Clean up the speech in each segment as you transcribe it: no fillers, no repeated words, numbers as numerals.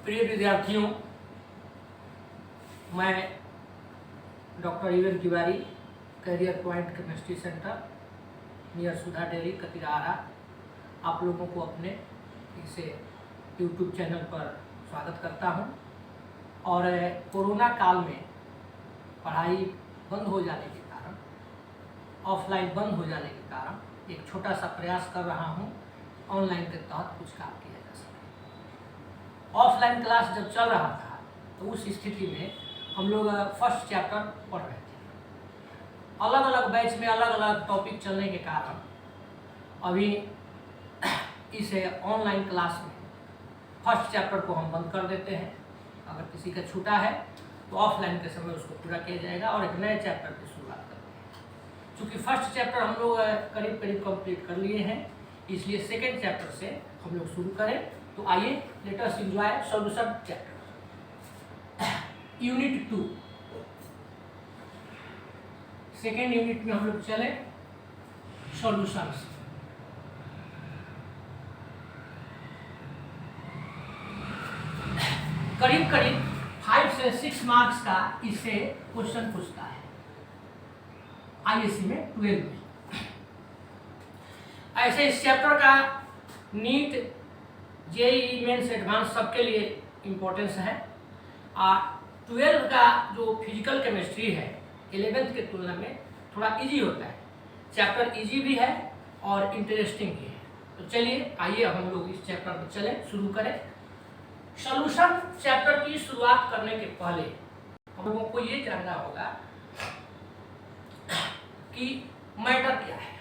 प्रिय विद्यार्थियों, मैं doctor Evan Tiwari, career point chemistry centre near Sudha dairy Katirara, आप लोगों को अपने इसे यूट्यूब चैनल पर स्वागत करता हूं। और कोरोना काल में पढ़ाई बंद हो जाने के कारण, ऑफलाइन बंद हो जाने के कारण एक छोटा सा प्रयास कर रहा हूं ऑनलाइन के तहत कुछ काम किया जा सके। ऑफलाइन क्लास जब चल रहा था तो उस स्थिति में हम लोग फर्स्ट चैप्टर पढ़ रहे थे। अलग अलग बैच में अलग अलग टॉपिक चलने के कारण अभी इस ऑनलाइन क्लास में फर्स्ट चैप्टर को हम बंद कर देते हैं। अगर किसी का छूटा है तो ऑफलाइन के समय उसको पूरा किया जाएगा और एक नए चैप्टर की शुरुआत करते हैं। चूँकि फर्स्ट चैप्टर हम लोग करीब करीब कंप्लीट कर लिए हैं, इसलिए सेकेंड चैप्टर से हम लोग शुरू करें। तो आइए, let us enjoy solution chapter unit 2। Second unit में हम लोग चले सॉल्यूशंस। करीब करीब 5 से 6 मार्क्स का इससे क्वेश्चन पूछता है आईएससी में 12 में। ऐसे इस चैप्टर का नीट, जेईई मेंस, एडवांस सबके लिए इम्पोर्टेंस है। 12 का जो फिजिकल केमिस्ट्री है 11th के तुलना में थोड़ा इजी होता है। चैप्टर इजी भी है और इंटरेस्टिंग भी है। तो चलिए, आइए हम लोग इस चैप्टर में चलें, शुरू करें। सॉल्यूशन चैप्टर की शुरुआत करने के पहले हम लोगों को ये जानना होगा कि मैटर क्या है।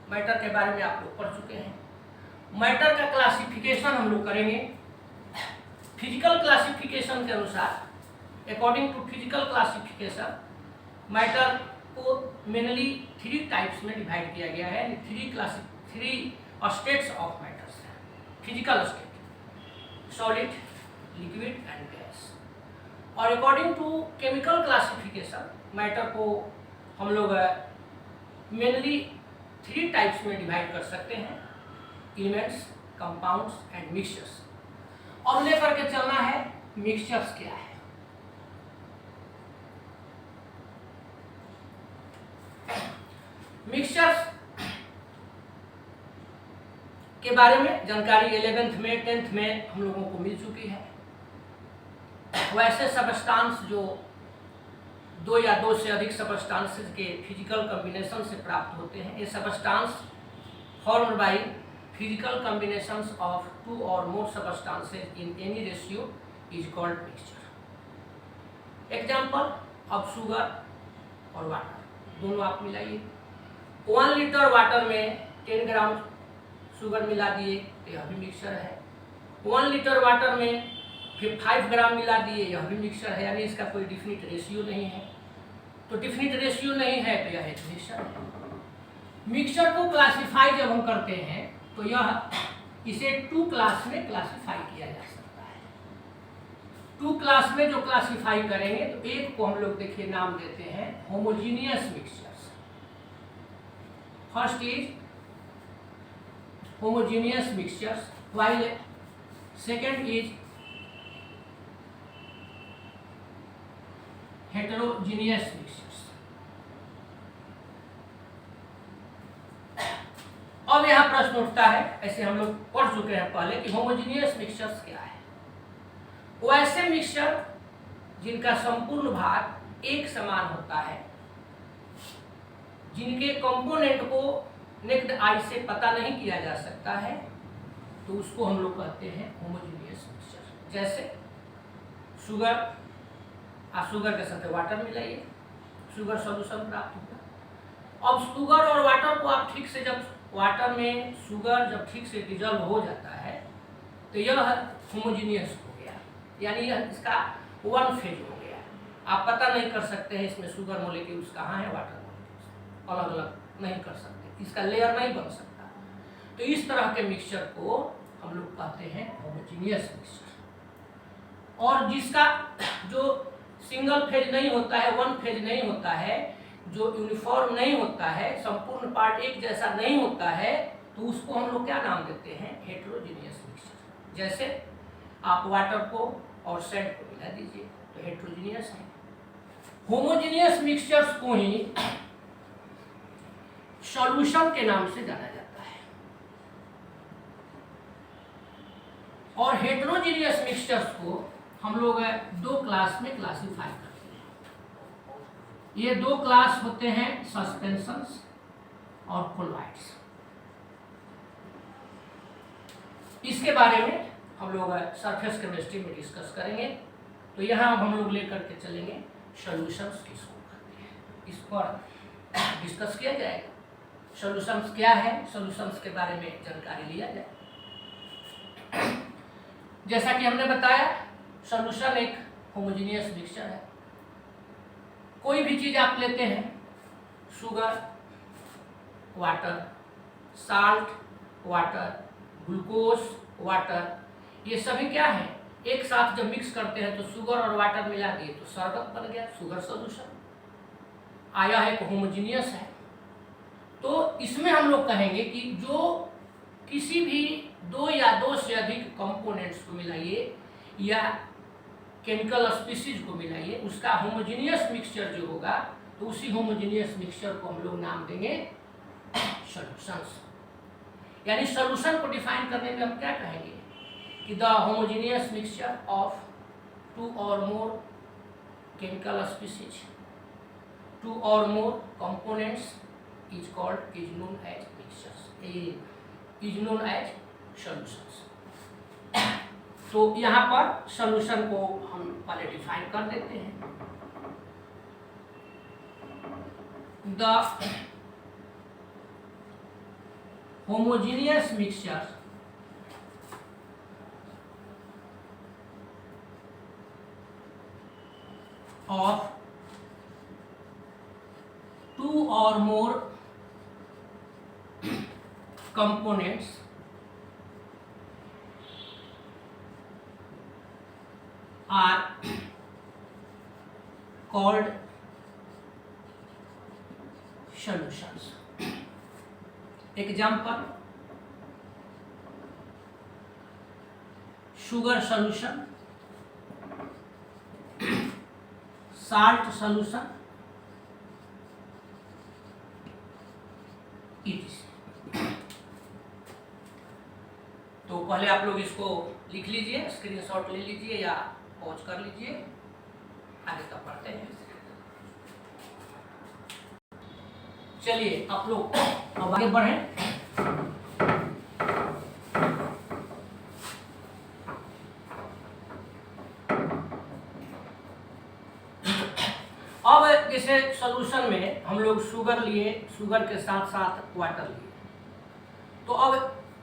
मैटर के बारे में आप लोग पढ़ चुके हैं। मैटर का क्लासिफिकेशन हम लोग करेंगे फिजिकल क्लासिफिकेशन के अनुसार। According to physical classification matter को मेनली 3 टाइप्स में डिवाइड किया गया है। 3 स्टेट्स ऑफ मैटर्स है। Physical state, solid, liquid and gas. और according to chemical classification matter को हम लोग मेनली 3 टाइप्स में डिवाइड कर सकते हैं, एलिमेंट्स, कंपाउंड्स एंड मिक्सचर्स। अब लेकर के चलना है मिक्सचर्स क्या है। मिक्सचर्स के बारे में जानकारी 11th में 10th में हम लोगों को मिल चुकी है। वैसे सबस्टांस जो 2 या 2 से अधिक सबस्टांसेस के फिजिकल कॉम्बिनेशन से प्राप्त होते हैं, ये substance formed by physical combinations of 2 or more substances in any ratio is called mixture. Example, अब शुगर और वाटर दोनों आप मिलाइए। 1 लीटर वाटर में 10 ग्राम शुगर मिला दिए तो यह भी मिक्सचर है। 1 लीटर वाटर में फिर 5 ग्राम मिला दिए, यह भी मिक्सचर है। यानी इसका कोई डिफिनिट रेशियो नहीं है। तो डिफिनिट रेशियो नहीं है तो यह एक मिक्सचर है। मिक्सचर को क्लासिफाई जब हम करते हैं तो यह इसे 2 क्लास में क्लासिफाई किया जा सकता है। 2 क्लास में जो क्लासिफाई करेंगे तो एक को हम लोग देखिए नाम देते हैं homogeneous mixtures. First is homogeneous mixtures, while second is heterogeneous mixtures. अब यहाँ प्रश्न उठता है, ऐसे हम लोग पढ़ चुके हैं पहले कि होमोजीनियस मिक्सचर्स क्या है। वो ऐसे मिक्सचर जिनका संपूर्ण भाग एक समान होता है, जिनके कंपोनेंट को नेक्ड आई से पता नहीं किया जा सकता है, तो उसको हम लोग कहते हैं होमोजीनियस मिक्सचर। जैसे शुगर, आप शुगर के साथ वाटर मिलाइए, शुगर सॉल्यूशन प्राप्त होगा। अब शुगर और वाटर को आप ठीक से, जब वाटर में शुगर जब ठीक से डिजॉल्व हो जाता है तो यह होमोजीनियस हो गया, यानी यह इसका 1 फेज हो गया। आप पता नहीं कर सकते हैं इसमें शुगर मॉलिक्यूल्स कहाँ है, वाटर मॉलिक्यूल्स अलग अलग नहीं कर सकते, इसका लेयर नहीं बन सकता। तो इस तरह के मिक्सचर को हम लोग कहते हैं होमोजीनियस मिक्सचर। और जिसका जो सिंगल फेज नहीं होता है, 1 फेज नहीं होता है, जो यूनिफॉर्म नहीं होता है, संपूर्ण पार्ट एक जैसा नहीं होता है, तो उसको हम लोग क्या नाम देते हैं, हेटेरोजीनियस मिक्सचर। जैसे आप वाटर को और सैंड को मिला दीजिए तो हेट्रोजीनियस है। होमोजीनियस मिक्सचर्स को ही सॉल्यूशन के नाम से जाना जाता है और हेट्रोजीनियस मिक्सचर्स को हम लोग दो क्लास में क्लासिफाई करते हैं। ये दो क्लास होते हैं सस्पेंशंस और कोलॉइड्स। इसके बारे में हम लोग सरफेस केमिस्ट्री में डिस्कस करेंगे। तो यहाँ हम लोग लेकर के चलेंगे सॉल्यूशंस किसको कहते हैं, इस पर डिस्कस किया जाएगा। सॉल्यूशंस क्या है, सॉल्यूशंस के बारे में जानकारी लिया जाए। जैसा कि हमने बताया सॉल्यूशन एक होमोजेनियस मिक्सचर है। कोई भी चीज़ आप लेते हैं, sugar, water, salt, water, glucose, water, ये सभी क्या है, एक साथ जब मिक्स करते हैं तो शुगर और वाटर मिला दिए तो शरबत बन गया, शुगर सॉल्यूशन आया है, एक होमोजेनियस है। तो इसमें हम लोग कहेंगे कि जो किसी भी दो या दो से अधिक कंपोनेंट्स को मिलाइए या केमिकल स्पीशीज को मिलाइए, उसका होमोजेनियस मिक्सचर जो होगा तो उसी होमोजेनियस मिक्सचर को हम लोग नाम देंगे सॉल्यूशंस। यानी सॉल्यूशन को डिफाइन करने में हम क्या कहेंगे कि the homogeneous mixture of two or more chemical species, two or more components is known as mixtures, is known as solutions. तो यहाँ पर सॉल्यूशन को हम पहले डिफाइन कर देते हैं। The homogeneous mixture of two or more components are called solutions. Example, sugar solution, salt solution, तो पहले आप लोग इसको लिख लीजिए, स्क्रीनशॉट ले लीजिए या पॉज कर लीजिए, आगे का पढ़ते हैं। चलिए आप लोग अब आगे बढ़ें। अब जैसे सॉल्यूशन में हम लोग शुगर लिए, शुगर के साथ साथ वाटर लिए, तो अब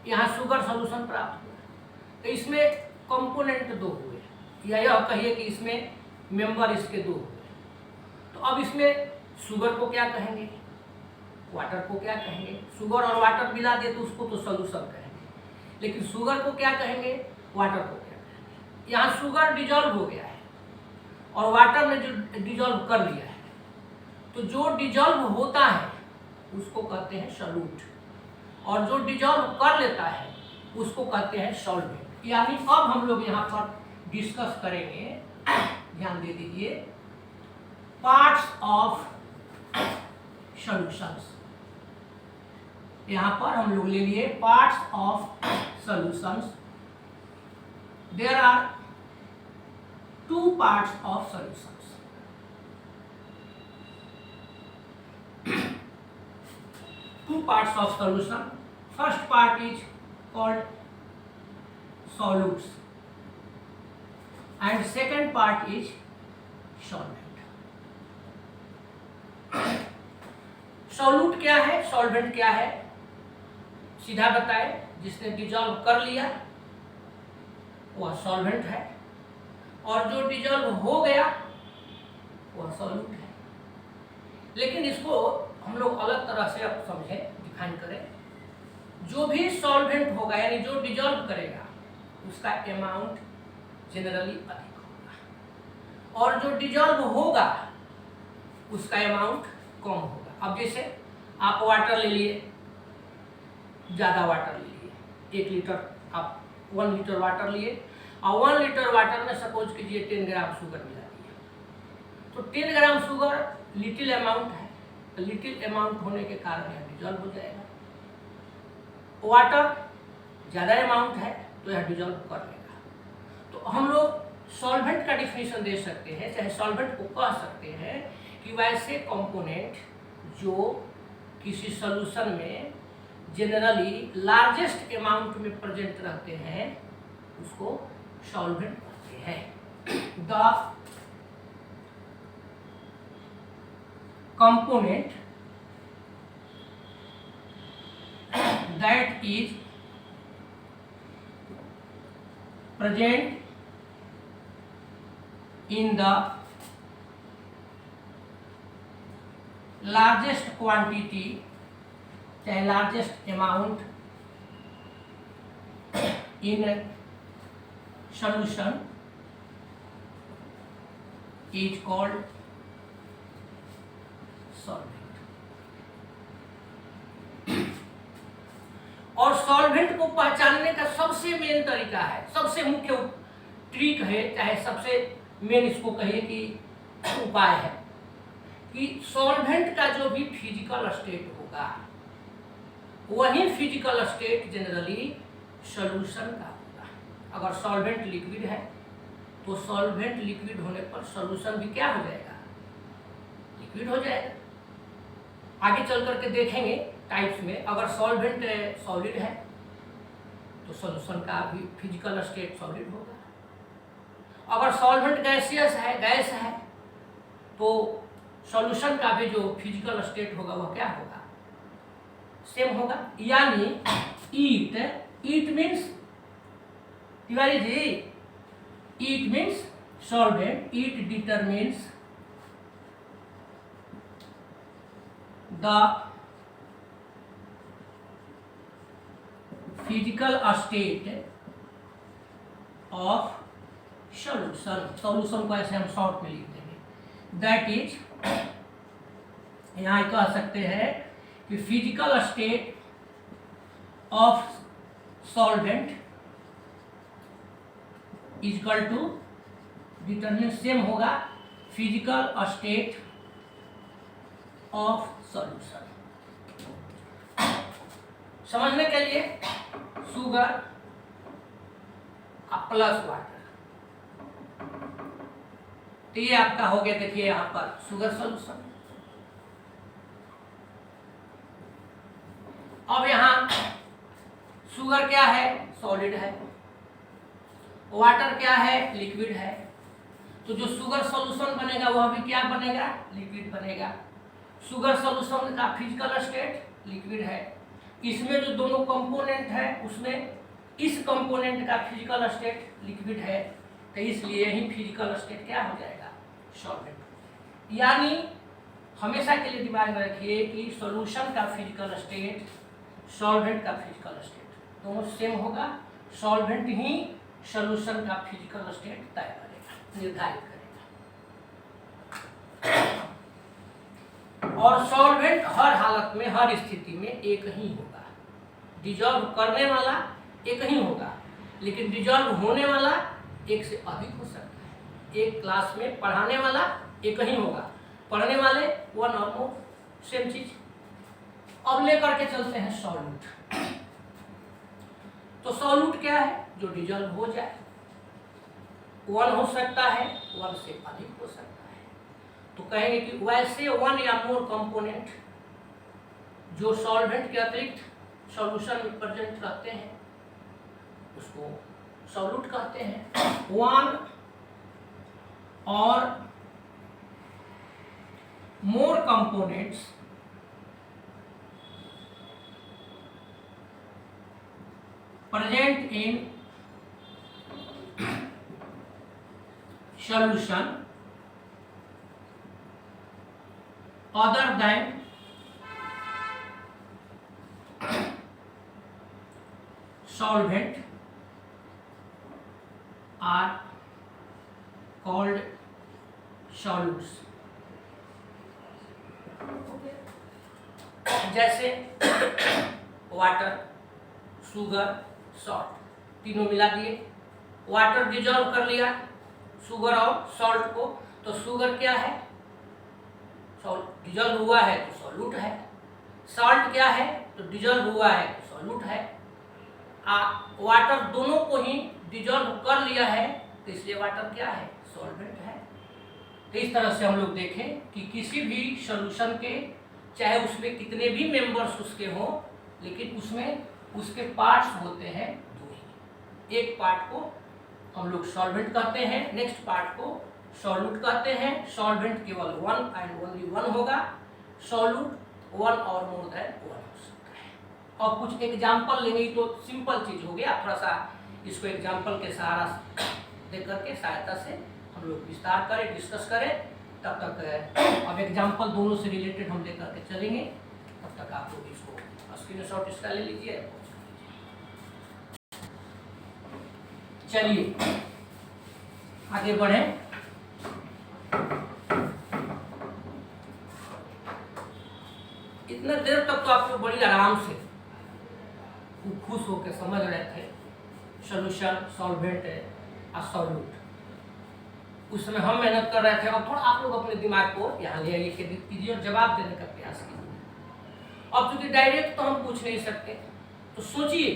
यहाँ शुगर सॉल्यूशन प्राप्त हुआ। तो इसमें कंपोनेंट दो हुए, या यह कहिए कि इसमें मेंबर इसके दो हुए। तो अब इसमें शुगर को क्या कहेंगे, वाटर को क्या कहेंगे। शुगर और वाटर मिला दे तो उसको तो सॉल्यूशन कहेंगे, लेकिन शुगर को क्या कहेंगे, वाटर को क्या कहेंगे। यहाँ शुगर डिजॉल्व हो गया है और वाटर ने जो डिजॉल्व कर लिया है, तो जो डिजॉल्व होता है उसको कहते हैं सॉल्यूट, और जो डिजॉल्व कर लेता है उसको कहते हैं सॉल्वेंट। यानी अब हम लोग यहाँ पर डिस्कस करेंगे, ध्यान दे दीजिए, पार्ट्स ऑफ सॉल्यूशंस। यहाँ पर हम लोग ले लिए parts of solutions. There are two parts of solutions. Two parts of solution. First part is called solutes and second part is solvent. Solute क्या है, सॉल्वेंट क्या है, सीधा बताए। जिसने डिजॉल्व कर लिया वह सॉल्वेंट है, और जो डिजॉल्व हो गया वह सॉल्यूट है। लेकिन इसको हम लोग अलग तरह से अब समझें, डिफाइन करें। जो भी सॉल्वेंट होगा यानी जो डिजॉल्व करेगा उसका अमाउंट जनरली अधिक होगा, और जो डिजॉल्व होगा उसका अमाउंट कम होगा। अब जैसे आप वाटर ले लिए, ज़्यादा वाटर ले लिए, 1 लीटर, आप 1 लीटर वाटर लिए और 1 लीटर वाटर में सपोज कीजिए 10 ग्राम शुगर मिला दिए, तो 10 ग्राम शुगर लिटिल अमाउंट है, तो लिटिल अमाउंट होने के कारण यह डिजॉल्व हो जाएगा। वाटर ज़्यादा अमाउंट है तो यह डिजॉल्व कर लेगा। तो हम लोग सॉल्वेंट का डिफिनीशन दे सकते हैं, चाहे सॉल्वेंट को कह सकते हैं कि वैसे कंपोनेंट जो किसी सॉल्यूशन में जनरली लार्जेस्ट अमाउंट में प्रेजेंट रहते हैं उसको सॉल्वेंट कहते हैं। The component that is present in the largest quantity, चाहे largest amount in a solution is called solvent। और सॉल्वेंट को पहचानने का सबसे मेन तरीका है, सबसे मुख्य ट्रिक है, चाहे सबसे मेन इसको कहिए कि उपाय है कि सॉल्वेंट का जो भी फिजिकल स्टेट होगा वही फिजिकल स्टेट जनरली सॉल्यूशन का होगा। अगर सॉल्वेंट लिक्विड है तो सॉल्वेंट लिक्विड होने पर सॉल्यूशन भी क्या हो जाएगा, लिक्विड हो जाएगा। आगे चल करके देखेंगे टाइप्स में, अगर सॉल्वेंट सॉलिड है तो सॉल्यूशन का भी फिजिकल स्टेट सॉलिड होगा। अगर सॉल्वेंट गैसियस है, गैस है, तो सॉल्यूशन का भी जो फिजिकल स्टेट होगा वह क्या होगा, सेम होगा। यानी it means Tiwari ji, it means solvent, it determines the physical state of solution को ऐसे हम शॉर्ट में लिख देंगे। दैट इज, यहाँ कह सकते हैं कि physical state of solvent is equal to determine, same होगा फिजिकल स्टेट ऑफ सॉल्यूशन। समझने के लिए शुगर प्लस वाटर, तो ये आपका हो गया। देखिए यहां पर शुगर सॉल्यूशन। अब यहां शुगर क्या है, सॉलिड है, वाटर क्या है, लिक्विड है। तो जो शुगर सॉल्यूशन बनेगा वह भी क्या बनेगा, लिक्विड बनेगा। शुगर सॉल्यूशन का फिजिकल स्टेट लिक्विड है। इसमें जो दोनों कंपोनेंट है उसमें इस कंपोनेंट का फिजिकल स्टेट लिक्विड है, तो इसलिए ही फिजिकल स्टेट क्या हो जाएगा, सॉल्वेंट। यानी हमेशा के लिए दिमाग में रखिए कि सॉल्यूशन का फिजिकल स्टेट, सॉल्वेंट का फिजिकल स्टेट दोनों सेम होगा। सॉल्वेंट ही सॉल्यूशन का फिजिकल स्टेट तय करेगा, निर्धारित करेगा। और सॉल्वेंट हर हालत में, हर स्थिति में एक ही होगा। डिजॉल्व करने वाला एक ही होगा, लेकिन डिजॉल्व होने वाला एक से अधिक हो सकता है। एक क्लास में पढ़ाने वाला एक ही होगा, पढ़ने वाले वन और मोर, सेम चीज। अब लेकर के चलते हैं सॉल्यूट। तो सॉल्यूट क्या है, जो डिजॉल्व हो जाए। वन हो सकता है, वन से अधिक हो सकता है। तो कहेंगे कि वैसे वन या मोर कंपोनेंट जो सॉल्वेंट के अतिरिक्त सॉल्यूशन में प्रेजेंट रहते हैं उसको सॉल्यूट कहते हैं। वन और more components present in solution other than solvent are called solutes। जैसे वाटर, शुगर, सॉल्ट, तीनों मिला दिए वाटर डिजोल्व कर लिया शुगर और सॉल्ट को, तो शुगर क्या है, सॉल्ट डिजोल्व हुआ है तो सॉल्यूट है, सॉल्ट क्या है तो डिजोल्व हुआ है तो सॉल्यूट है। वाटर दोनों को ही डिजोल्व कर लिया है तो इसलिए वाटर क्या है, सॉल्वेंट है। तो इस तरह से हम लोग देखें कि किसी भी सॉल्यूशन के चाहे उसमें कितने भी मेंबर्स उसके हों, लेकिन उसमें उसके पार्ट्स होते हैं दो ही। एक पार्ट को हम लोग सॉल्वेंट कहते हैं, नेक्स्ट पार्ट को सॉल्यूट कहते हैं। सॉल्वेंट केवल वन एंड ओनली वन होगा, सॉल्यूट वन और मोर देन वन हो सकता है। और कुछ एग्जाम्पल लेंगे तो सिंपल चीज हो गया, थोड़ा सा इसको एग्जाम्पल के सहारा दे करके सहायता से हम लोग विस्तार करें, डिस्कस करें। तब तक अब एग्जाम्पल दोनों से रिलेटेड हम लेकर के चलेंगे, तब तक आप लोग इसको स्क्रीनशॉट इसका ले लीजिए। चलिए आगे बढ़े। इतना देर तक तो आप लोग बड़ी आराम से खुश होकर समझ रहे थे सॉल्यूशन, सॉल्वेंट और सॉल्यूट। उसमें हम मेहनत कर रहे थे, और थोड़ा आप लोग अपने दिमाग को यहाँ ले आइए कीजिए और जवाब देने का प्रयास कीजिए। अब क्योंकि डायरेक्ट तो हम पूछ नहीं सकते, तो सोचिए,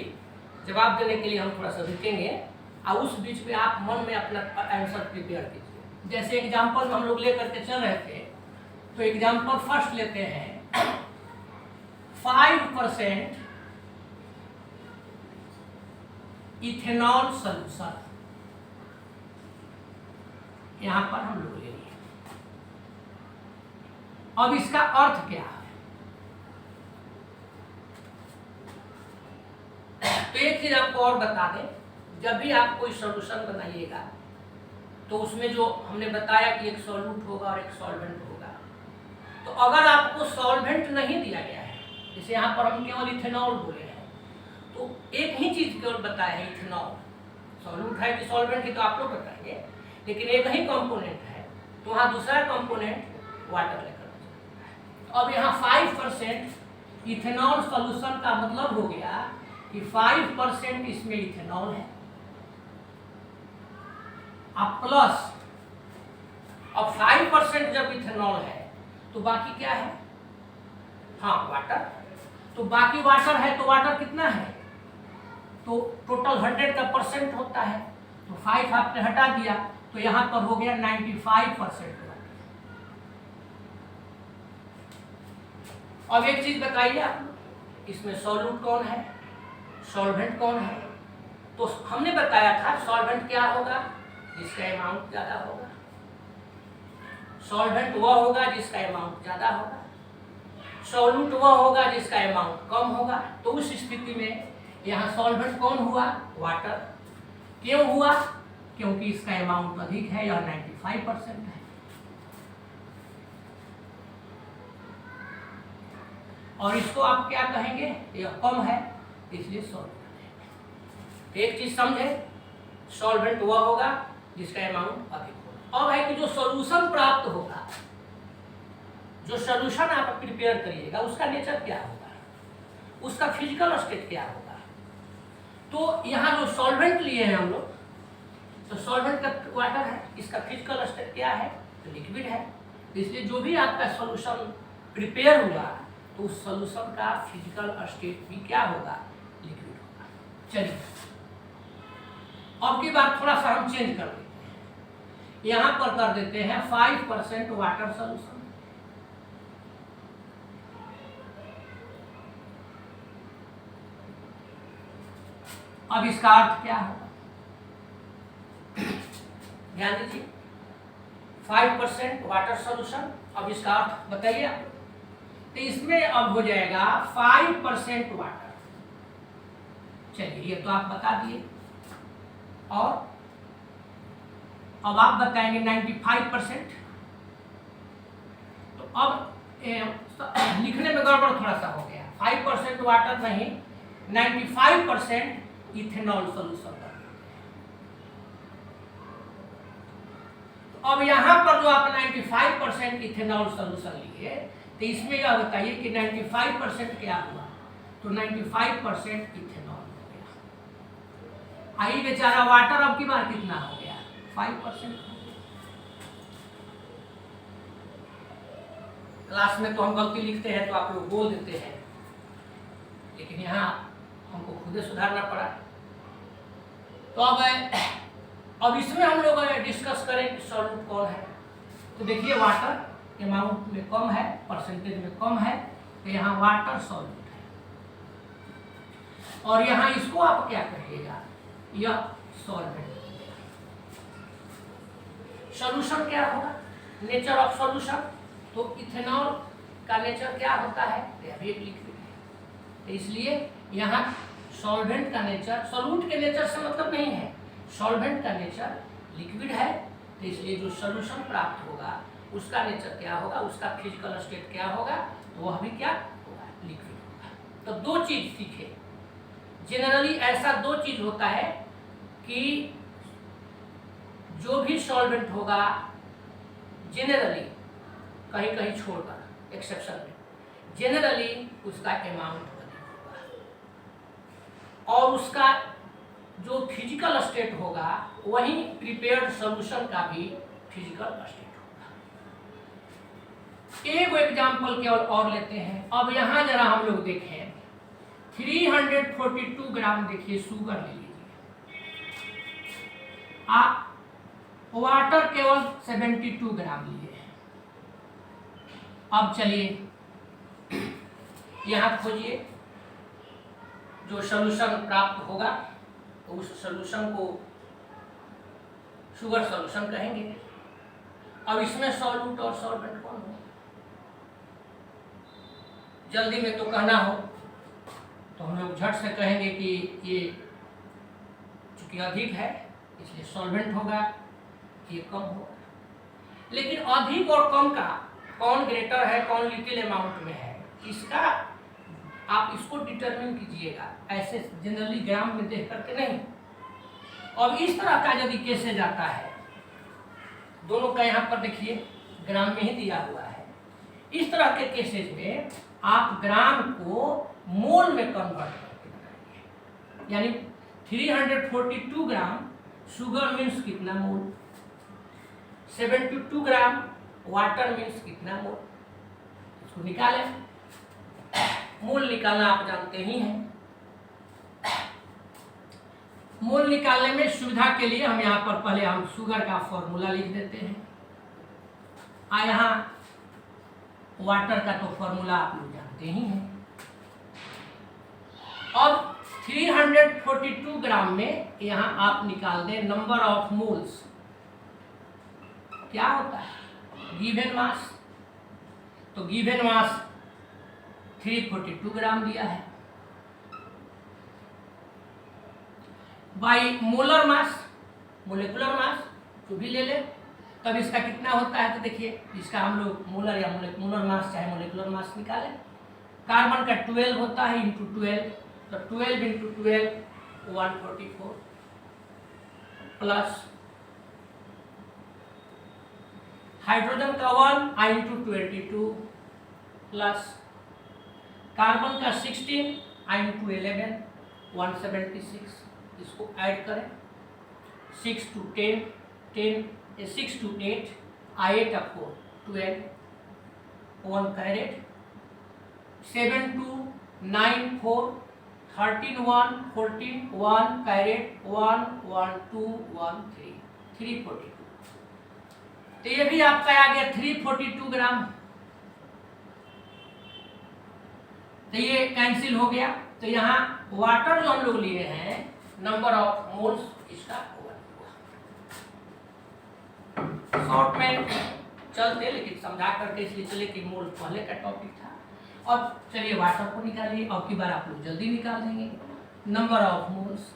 जवाब देने के लिए हम थोड़ा सा रुकेंगे और उस बीच में आप मन में अपना आंसर प्रिपेयर कीजिए। जैसे एग्जाम्पल हम लोग लेकर के चल रहे थे, तो एग्जाम्पल फर्स्ट लेते हैं 5% इथेनॉल सॉल्यूशन। यहां पर हम लोग ले लिए। अब इसका अर्थ क्या है? तो एक चीज आपको और बता दें, जब भी आप कोई सॉल्यूशन बनाइएगा तो उसमें जो हमने बताया कि एक सॉल्यूट होगा और एक सॉल्वेंट होगा। तो अगर आपको सॉल्वेंट नहीं दिया गया है, जैसे यहाँ पर हम केवल इथेनॉल बोले हैं, तो एक ही चीज केवल बताया है इथेनॉल, सॉल्यूट है कि सॉल्वेंट है तो आप लोग बताएंगे, लेकिन एक ही कंपोनेंट है, तो वहाँ दूसरा कंपोनेंट वाटर लेकर चलता है। अब यहाँ 5% इथेनॉल सॉल्यूशन का मतलब हो गया कि 5% इसमें इथेनॉल है, अब प्लस, अब 5% जब इथेनॉल है तो बाकी क्या है, हाँ वाटर। तो बाकी वाटर है, तो वाटर कितना है, तो टोटल 100 का परसेंट होता है, तो 5 आपने हटा दिया, तो यहां पर हो गया 95%। अब एक चीज बताइए आप, इसमें सॉल्यूट कौन है, सॉल्वेंट कौन है? तो हमने बताया था सॉल्वेंट क्या होगा, जिसका अमाउंट ज्यादा होगा, सॉल्वेंट वह होगा जिसका अमाउंट ज्यादा होगा, सॉल्यूट वह होगा जिसका अमाउंट कम होगा। तो उस स्थिति में यहाँ सॉल्वेंट कौन हुआ, वाटर। क्यों हुआ, क्योंकि इसका अमाउंट अधिक है, यह 95% है, और इसको आप क्या कहेंगे, यह कम है, इसलिए सॉल्वेंट। एक चीज समझे, सॉल्वेंट वह होगा जिसका अमाउंट अधिक होगा। अब है कि जो सॉल्यूशन प्राप्त होगा, जो सॉल्यूशन आप प्रिपेयर करिएगा, उसका नेचर क्या होगा, उसका फिजिकल स्टेट क्या होगा। तो यहाँ जो सॉल्वेंट लिए हैं हम लोग, तो सॉल्वेंट का वाटर है, इसका फिजिकल स्टेट क्या है, तो लिक्विड है। इसलिए जो भी आपका सॉल्यूशन प्रिपेयर हुआ, तो उस सॉल्यूशन का फिजिकल स्टेट भी क्या होगा, लिक्विड होगा। चलिए अब की बात थोड़ा सा हम चेंज कर देते हैं, यहाँ पर कर देते हैं 5% वाटर सॉल्यूशन। अब इसका अर्थ क्या होगा, ध्यान दीजिए, 5% वाटर सॉल्यूशन। अब इसका अर्थ बताइए आप, तो इसमें अब हो जाएगा 5% वाटर। चलिए ये तो आप बता दिए, और अब आप बताएंगे 95%। तो अब लिखने में गड़बड़ थोड़ा सा हो गया, 5% वाटर नहीं, 95% इथेनॉल सॉल्यूशन। तो अब यहाँ पर जो आप 95% इथेनॉल सॉल्यूशन लिए, तो इसमें यह बताइए कि 95% क्या हुआ, तो 95% इथेनॉल हो गया। आई बेचारा वाटर अब की बार कितना हो गया 5%। क्लास में तो हम गलती लिखते हैं तो आप लोग बोल देते हैं, लेकिन यहाँ हमको खुद सुधारना पड़ा। तो अब इसमें हम लोग डिस्कस करें कि सॉल्यूट कौन है। तो देखिए वाटर अमाउंट में कम है, परसेंटेज में कम है, तो यहाँ वाटर सॉल्यूट है। और यहाँ इसको आप क्या कहिएगा, यह सॉल्वेंट। सॉल्यूशन क्या होगा, नेचर ऑफ सॉल्यूशन। तो इथेनॉल का नेचर क्या होता है, यह भी एक लिक्विड है, इसलिए यहाँ सॉल्वेंट का नेचर, सॉल्यूट के नेचर से मतलब नहीं है, सॉल्वेंट का नेचर लिक्विड है, तो इसलिए जो सॉल्यूशन प्राप्त होगा उसका नेचर क्या होगा, उसका फिजिकल स्टेट क्या होगा, तो वह भी क्या होगा, लिक्विड होगा। तो दो चीज सीखे, जनरली ऐसा दो चीज होता है कि जो भी सॉल्वेंट होगा जनरली, कहीं कहीं छोड़कर एक्सेप्शन में, जनरली उसका अमाउंट अधिक होगा और उसका जो फिजिकल स्टेट होगा वही प्रिपेयर्ड सॉल्यूशन का भी फिजिकल स्टेट होगा। एक एग्जांपल केवल और लेते हैं। अब यहाँ जरा हम लोग देखें 342 ग्राम, देखिए शुगर ले लीजिए, आप वाटर केवल 72 ग्राम लिए। अब चलिए यहाँ खोजिए जो सॉल्यूशन प्राप्त होगा, तो उस सॉल्यूशन को शुगर सॉल्यूशन कहेंगे। अब इसमें सॉल्यूट और सॉल्वेंट कौन हो, जल्दी में तो कहना हो तो हम लोग झट से कहेंगे कि ये चूंकि अधिक है इसलिए सॉल्वेंट होगा, ये कम होगा। लेकिन अधिक और कम का कौन ग्रेटर है, कौन लिटिल अमाउंट में है, इसका आप इसको डिटरमिन कीजिएगा, ऐसे जनरली ग्राम में देख करके नहीं। अब इस तरह का यदि केसेज आता है, दोनों का यहाँ पर देखिए ग्राम में ही दिया हुआ है, इस तरह के केसेज में आप ग्राम को मोल में कन्वर्ट करके बनाइए। यानी 342 ग्राम शुगर मीन्स कितना मोल, 72 ग्राम वाटर मीन्स कितना मोल, इसको निकालें। मोल निकालना आप जानते ही हैं। मोल निकालने में सुविधा के लिए हम यहाँ पर पहले हम शुगर का फॉर्मूला लिख देते हैं। यहाँ वाटर का तो फॉर्मूला आप लोग जानते ही हैं। अब 342 ग्राम में यहाँ आप निकाल दें नंबर ऑफ मोल्स, क्या होता है गिवन मास। तो गिवन मास 342 ग्राम दिया है, by molar mass, molecular mass जो भी ले ले, तब इसका कितना होता है। तो देखिए इसका हम लोग मोलर या मोलर मास चाहे मोलिकुलर मास निकालें। कार्बन का 12 होता है इंटू 12, तो 12 इंटू 12 144 प्लस हाइड्रोजन का 1 आई इंटू 22 प्लस कार्बन का 16 आई इंटू 11 176, इसको ऐड करें 6 to 10 6 to 8 8 आपको 12 1 कैरेट 7 to 9 4 13 1 14 1 कैरेट 1 1 2 1 3 342। तो ये भी आपका आ गया 342 ग्राम। तो ये कैंसिल हो गया। तो यहाँ वाटर जो हम लोग लिए हैं नंबर ऑफ मोल्स इसका हुआ। शॉर्ट में चलते लेकिन समझा करके इसलिए चले कि मोल पहले का टॉपिक था। अब चलिए वाटर को निकालिए, अब की बार आप लोग जल्दी निकाल देंगे। Number of moles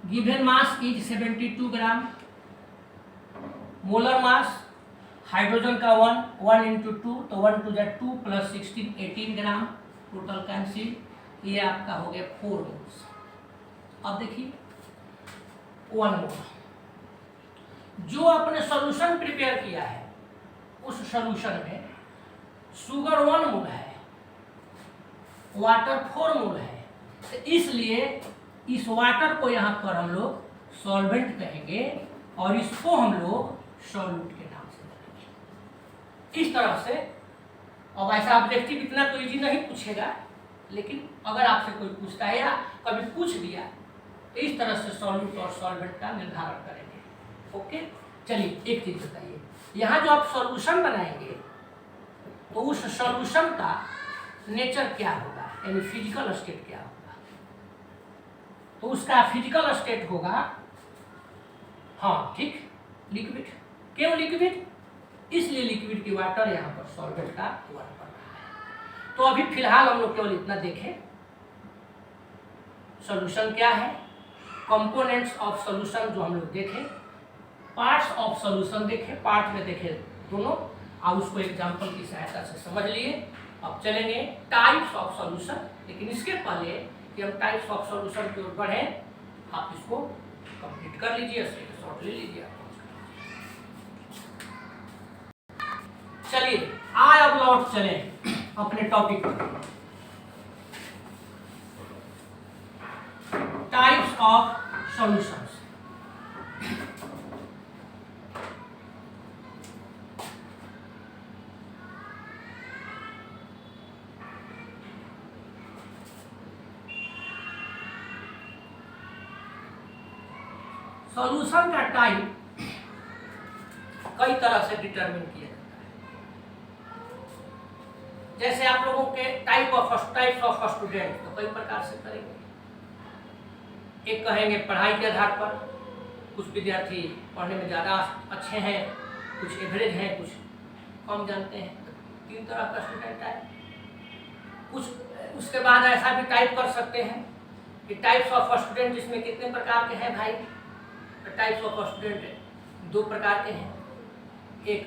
given mass is 72 gram, molar mass hydrogen का 1 इंटू 2, तो 1 two 2 plus 16 18 gram, total cancel, ये आपका हो गया 4 मोल्स। अब देखिए 1 मोल जो आपने सॉल्यूशन प्रिपेयर किया है उस सॉल्यूशन में शुगर 1 मोल है, वाटर 4 मोल है, तो इसलिए इस वाटर को यहाँ पर हम लोग सॉल्वेंट कहेंगे और इसको हम लोग सॉल्यूट के नाम से कहेंगे। इस तरह से, अब ऐसा ऑब्जेक्टिव इतना तो इजी नहीं पूछेगा, लेकिन अगर आपसे कोई पूछता है या कभी पूछ दिया तो इस तरह से सॉल्यूट और सॉल्वेंट का निर्धारण करेंगे। ओके, चलिए एक चीज बताइए, यहाँ जो आप सॉल्यूशन बनाएंगे तो उस सॉल्यूशन का नेचर क्या होगा, यानी फिजिकल स्टेट क्या होगा। तो उसका फिजिकल स्टेट होगा, हाँ ठीक, लिक्विड। क्यों लिक्विड? इसलिए लिक्विड की वाटर यहाँ पर सॉल्वेंट का वर्क कर रहा है। तो अभी फिलहाल हम लोग केवल इतना देखें, सॉल्यूशन क्या है, कंपोनेंट्स ऑफ सॉल्यूशन जो हम लोग देखें, पार्ट्स ऑफ सॉल्यूशन देखें, पार्ट में देखें दोनों, आप उसको एग्जांपल की सहायता से समझ लिए। अब चलेंगे टाइप्स ऑफ सॉल्यूशन, लेकिन इसके पहले कि हम टाइप्स ऑफ सॉल्यूशन की ओर बढ़ें, आप इसको कंप्लीट कर लीजिए, शॉर्ट ले लीजिए। चलिए आए अब लौट चले अपने टॉपिक पर, टाइप्स ऑफ सॉल्यूशंस। सॉल्यूशन का टाइप कई तरह से डिटरमिन किया जाता है। जैसे आप लोगों के टाइप्स ऑफ स्टूडेंट तो कई प्रकार से करेंगे। एक कहेंगे पढ़ाई के आधार पर, कुछ विद्यार्थी पढ़ने में ज़्यादा अच्छे हैं, कुछ एवरेज हैं, कुछ कम जानते हैं, 3 तरह का स्टूडेंट है। कुछ उसके बाद ऐसा भी टाइप कर सकते हैं कि टाइप्स ऑफ स्टूडेंट जिसमें कितने प्रकार के हैं भाई, टाइप्स ऑफ स्टूडेंट 2 प्रकार के हैं, एक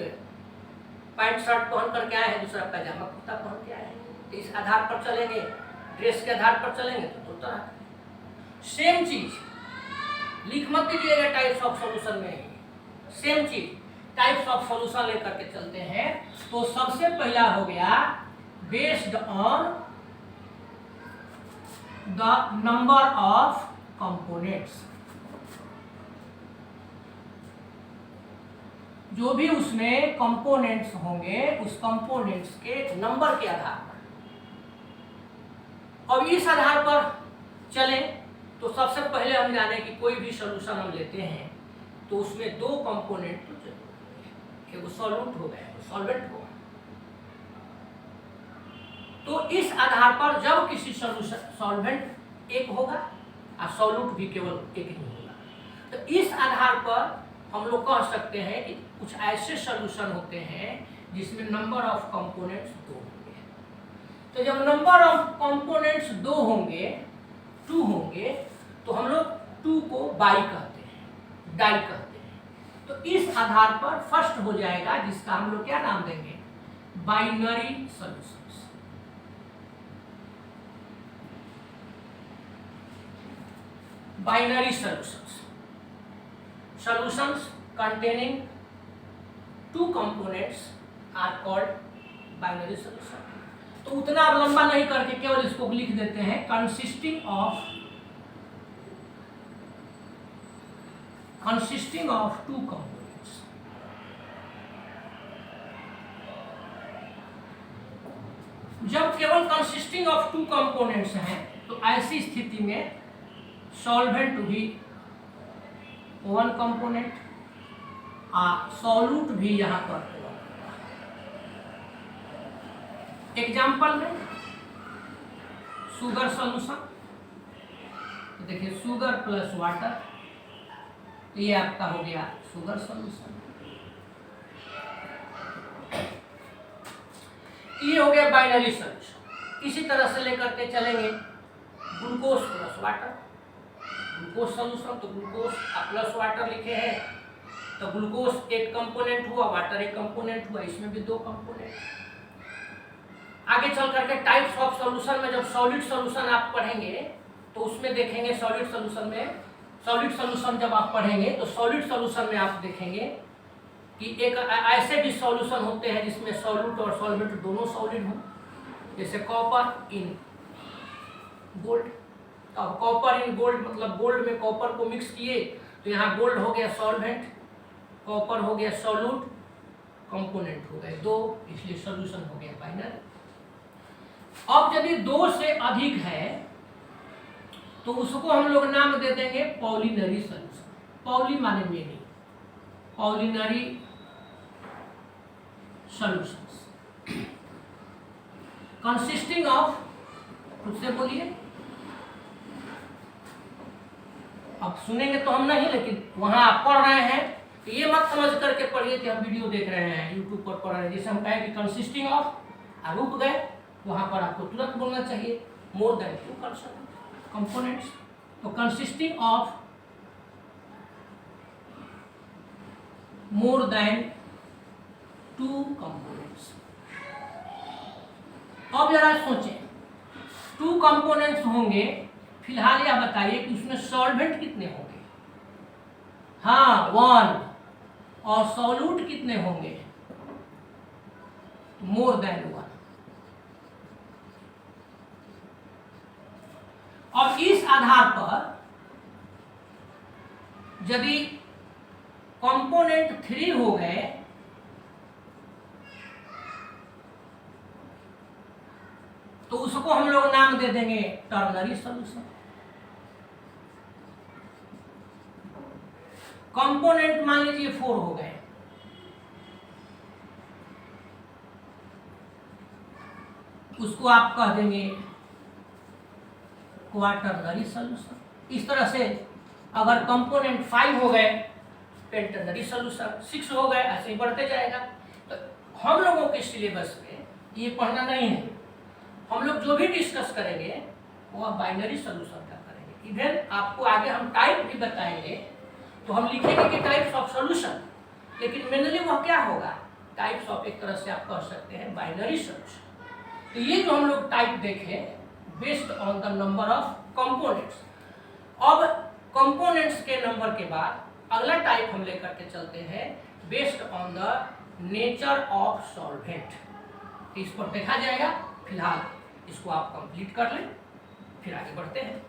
पैंट शर्ट पहन कर के आए हैं, दूसरा पैजामा कुर्ता पहन के आए हैं। तो इस आधार पर चलेंगे, ड्रेस के आधार पर चलेंगे तो 2 तरह। सेम चीज लिख मत दीजिएगा टाइप्स ऑफ सॉल्यूशन में, सेम चीज टाइप्स ऑफ सॉल्यूशन लेकर के चलते हैं। तो सबसे पहला हो गया based on the number of components, जो भी उसमें कंपोनेंट्स होंगे उस कंपोनेंट्स के नंबर के आधार पर। अब इस आधार पर चले तो सबसे पहले हम जाने कि कोई भी सॉल्यूशन हम लेते हैं तो उसमें 2 कंपोनेंट तो जरूर, एक सॉल्यूट होगा, एक सॉल्वेंट होगा। तो इस आधार पर जब किसी सॉल्यूशन सॉल्वेंट एक होगा और सॉल्यूट भी केवल एक ही होगा, तो इस आधार पर हम लोग कह सकते हैं कि कुछ ऐसे सॉल्यूशन होते हैं जिसमें नंबर ऑफ कंपोनेंट्स 2 होंगे। तो जब नंबर ऑफ कंपोनेंट्स 2 होंगे, 2 होंगे, तो हम लोग 2 को बाई कहते हैं, डाई कहते हैं। तो इस आधार पर फर्स्ट हो जाएगा जिसका हम लोग क्या नाम देंगे, binary solutions. Binary solutions, solutions containing 2 components are called binary solution। तो उतना अब लंबा नहीं करके केवल इसको लिख देते हैं consisting of 2 components। जब केवल consisting of 2 components हैं तो ऐसी स्थिति में सॉल्वेंट भी 1 कंपोनेंट, सॉल्यूट भी यहाँ पर। एग्जाम्पल में शुगर सॉल्यूशन, तो देखिए शुगर प्लस वाटर, ये आपका हो गया शुगर सॉल्यूशन। ये हो गया बाइनरी सॉल्यूशन। इसी तरह से लेकर के चलेंगे glucose plus water, glucose solution, तो ग्लूकोज प्लस वाटर लिखे हैं तो ग्लूकोज एक कंपोनेंट हुआ, वाटर एक कंपोनेंट हुआ, इसमें भी 2 कंपोनेंट। आगे चल करके टाइप्स ऑफ सॉल्यूशन में जब सॉलिड सॉल्यूशन आप पढ़ेंगे तो उसमें देखेंगे सॉलिड सॉल्यूशन जब आप पढ़ेंगे तो सॉलिड सॉल्यूशन में आप देखेंगे कि एक ऐसे भी सॉल्यूशन होते हैं जिसमें सॉल्यूट और सॉल्वेंट दोनों सॉलिड हों, जैसे कॉपर इन गोल्ड, तो अब कॉपर इन गोल्ड मतलब गोल्ड में कॉपर को मिक्स किए तो यहाँ गोल्ड हो गया सॉल्वेंट, कॉपर हो गया सॉल्यूट, कंपोनेंट हो गए 2, इसलिए सॉल्यूशन हो गया बाइनरी। अब यदि 2 से अधिक है तो उसको हम लोग नाम दे देंगे पॉलिनरी सॉल्यूशन। पॉली माने मेनी, पॉलिनरी सॉल्यूशंस कंसिस्टिंग ऑफ, खुद से बोलिए, अब सुनेंगे तो हम नहीं, लेकिन वहां आप पढ़ रहे हैं तो ये मत समझ करके पढ़िए कि हम वीडियो देख रहे हैं यूट्यूब पर पढ़ रहे हैं। जैसे हम कहें कि कंसिस्टिंग ऑफ, रुक गए, वहां पर आपको तुरंत बोलना चाहिए मोर देन 2 कंपोनेंट्स। तो consisting of more than 2 components. अब जरा सोचें, 2 कंपोनेंट्स होंगे, फिलहाल यह बताइए कि उसमें सॉल्वेंट कितने होंगे? हाँ 1, और सॉल्यूट कितने होंगे? More than 1। और इस आधार पर यदि कंपोनेंट 3 हो गए तो उसको हम लोग नाम दे देंगे टर्नरी सॉल्यूशन। कंपोनेंट मान लीजिए 4 हो गए, उसको आप कह देंगे क्वाटरनरी सॉल्यूशन। इस तरह से अगर कंपोनेंट 5 हो गए पेंटरनरी सॉल्यूशन, 6 हो गए, ऐसे ही बढ़ते जाएगा। तो हम लोगों के सिलेबस में ये पढ़ना नहीं है, हम लोग जो भी डिस्कस करेंगे वो बाइनरी सॉल्यूशन का करेंगे। इवन आपको आगे हम टाइप भी बताएंगे तो हम लिखेंगे कि टाइप्स ऑफ सॉल्यूशन, लेकिन मेनली वह क्या होगा? टाइप्स ऑफ, एक तरह से आप कह सकते हैं बाइनरी सॉल्यूशन। तो ये जो हम लोग टाइप देखे based on the number of components. अब कंपोनेंट्स के नंबर के बाद अगला टाइप हम लेकर के चलते हैं based on the nature of solvent. इस पर देखा जाएगा, फिलहाल इसको आप कंप्लीट कर लें, फिर आगे बढ़ते हैं।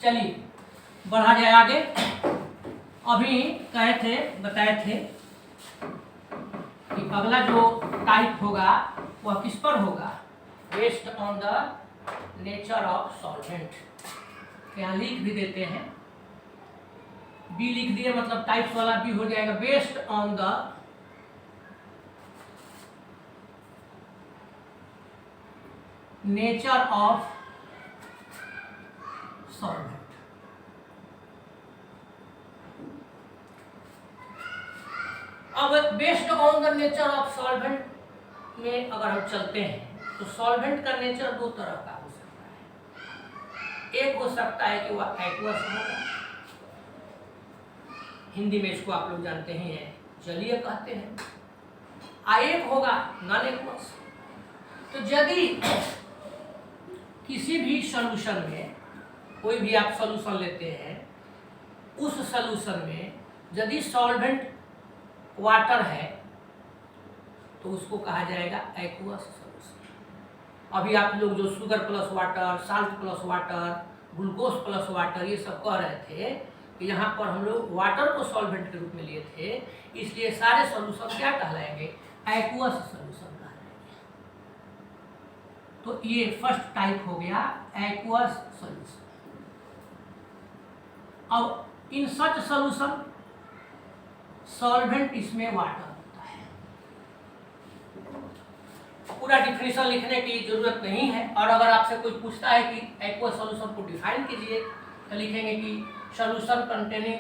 चलिए बढ़ा जाए आगे। अभी बताए थे कि अगला जो टाइप होगा वह किस पर होगा? Based on the nature of solvent. यहाँ लिख भी देते हैं, बी लिख दिए मतलब टाइप्स वाला बी हो जाएगा। Based on the nature of solvent. अब based on the nature of solvent में अगर हम चलते हैं तो सॉल्वेंट का नेचर 2 तरह का हो सकता है। एक हो सकता है कि वह एक्वस होगा, हिंदी में इसको आप लोग जानते ही हैं जलीय कहते हैं। एक होगा नॉन एक्वस। तो यदि किसी भी सॉल्यूशन में, कोई भी आप सॉल्यूशन लेते हैं, उस सॉल्यूशन में यदि सॉल्वेंट वाटर है तो उसको कहा जाएगा एक्वस सॉल्यूशन। अभी आप लोग जो sugar plus water, salt plus water, glucose plus water ये सब कह रहे थे कि यहाँ पर हम लोग वाटर को सॉल्वेंट के रूप में लिए थे, इसलिए सारे सॉल्यूशन क्या कहलाएंगे? एक्वस सॉल्यूशन कहलाएंगे। तो ये फर्स्ट टाइप हो गया एक्वस सॉल्यूशन। अब इन सच सॉल्यूशन सॉल्वेंट इसमें वाटर होता है। पूरा डिफिनेशन लिखने की जरूरत नहीं है, और अगर आपसे कोई पूछता है कि एक्वस सॉल्यूशन को डिफाइन कीजिए तो लिखेंगे कि solution containing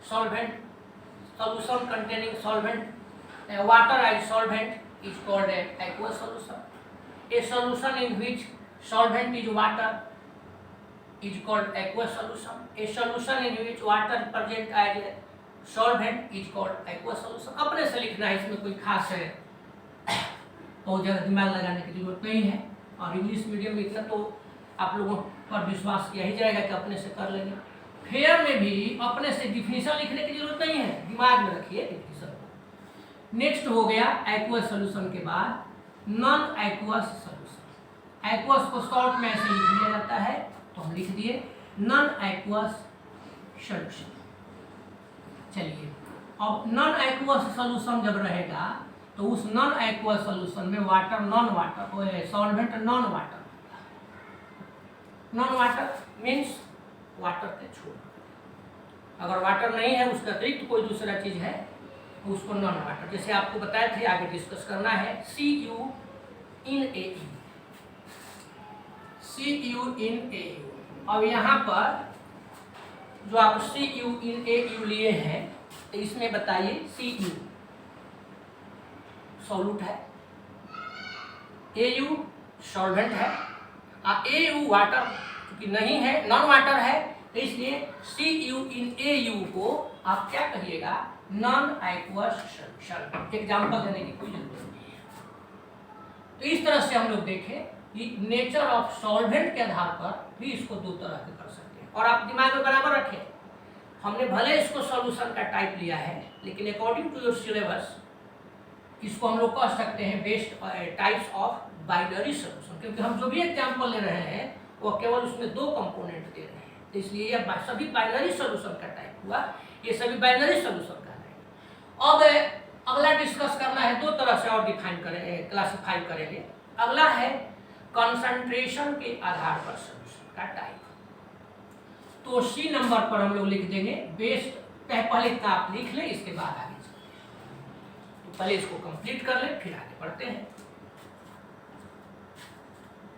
solvent, solution containing solvent water as solvent is called aqueous solution. A solution in which solvent is water is called aqueous solution. A solution in which water present as a solvent is called aqueous solution. अपने से लिखना है, इसमें कोई खास है बहुत ज़्यादा दिमाग लगाने की जरूरत नहीं है। और इंग्लिश मीडियम में इतना तो आप लोगों पर विश्वास किया ही जाएगा कि अपने से कर लेंगे। फेयर में भी अपने से डिफिनीशन लिखने की जरूरत नहीं है, दिमाग में रखिए डिफिनीशन को। नेक्स्ट हो गया एक्वस सॉल्यूशन के बाद नॉन एक्वस सॉल्यूशन। एक्वस को सॉल्ट में ऐसे लिख दिया जाता है, तो हम लिख दिए नॉन एक्वस सॉल्यूशन। चलिए, अब नॉन एक्वस सॉल्यूशन जब रहेगा तो उस नॉन एक्वस सॉल्यूशन में water non water, solvent non water. Non water means water के छोड़, अगर वाटर नहीं है उसका अतिरिक्त कोई दूसरा चीज है उसको नॉन वाटर। जैसे आपको बताए थे, आगे डिस्कस करना है CU इन AU, CU इन AU। अब यहाँ पर जो आप CU इन AU लिए हैं, तो इसमें बताइए CU सॉल्यूट है, AU सॉल्वेंट है, AU वाटर क्योंकि नहीं है, नॉन वाटर है, तो इसलिए CU इन AU को आप क्या कहिएगा, नॉन एक्वस सॉल्यूशन। एग्जाम्पल देने की कोई जरूरत नहीं है। तो इस तरह से हम लोग देखें कि नेचर ऑफ सॉल्वेंट के आधार पर भी इसको दो तरह के कर सकते हैं। और आप दिमाग में बराबर रखें, हमने भले इसको सॉल्यूशन का टाइप लिया है, लेकिन अकॉर्डिंग टू योर सिलेबस इसको हम लोग कह सकते हैं based types of binary solution, क्योंकि हम जो भी एग्जाम्पल ले रहे हैं वो केवल उसमें दो कंपोनेंट दे रहे हैं, तो इसलिए यह सभी बाइनरी सॉल्यूशन का टाइप हुआ, ये सभी बाइनरी सॉल्यूशन का है। अब अगला डिस्कस करना है, दो तरह से और डिफाइन करें, क्लासिफाई करेंगे। अगला है कंसंट्रेशन के आधार पर सॉल्यूशन का टाइप। तो C नंबर पर हम लोग लिख देंगे बेस्ड, पहले इतना आप लिख लें, इसके बाद आगे चलते हैं। तो पहले इसको कंप्लीट कर लें, फिर आगे बढ़ते हैं।